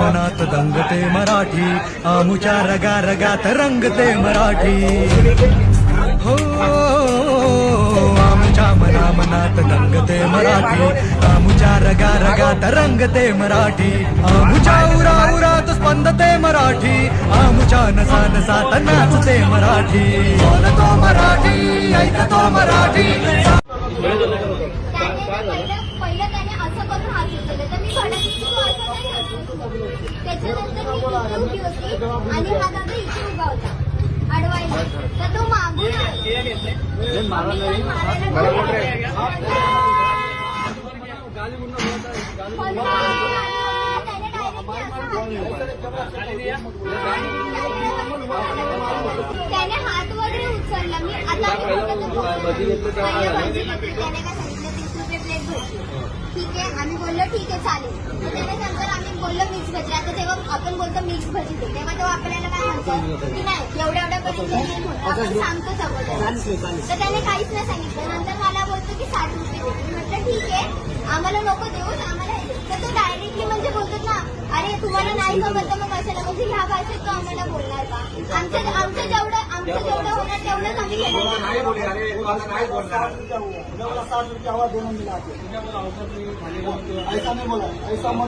मनात दंगते मराठी, आमुच्या रगा रगात रंगते मराठी. हो आमुच्या मनात दंगते मराठी, आमुच्या रगा रगात रंगते मराठी. आमुच्या उरा उरात स्पंदते मराठी, आमुच्या नसा नसात नाचते मराठी. बोलतो मराठी, ऐकतो मराठी. पहिलं त्याने असं करून हात उचलले तर मी म्हणाली की तू असं नाही हात उचलू. त्याच्यानंतर मी तिथे उभी होती आणि हा दादा इथे उभा होता अडवायला, तर तो मागून त्याने हात वगैरे उचलला. मी आता त्याने काय सांगितलं 30 रुपये प्लेट भजी. ठीक आहे, आम्ही बोललो ठीक आहे चालेल. तर त्याने नंतर आम्ही बोललो मिक्स भजी. आता जेव्हा आपण बोलतो मिक्स भजी दे, तेव्हा तो आपल्याला काय म्हणतो की नाही एवढ्या पर्यंत आपण सांगतो अगोदर. तर त्याने काहीच नाही सांगितलं. नंतर मला बोलतो की 60 रुपये दे. मी म्हटलं ठीक आहे आम्हाला नको देऊन आम्हाला. तर तो डायरेक्टली म्हणजे बोलतो ना अरे तुम्हाला नाही जमत तर मग कशाला, म्हणजे ह्या भाषेत तो आम्हाला बोलणार का? आमचं जेवढं होणार तेवढंच आम्ही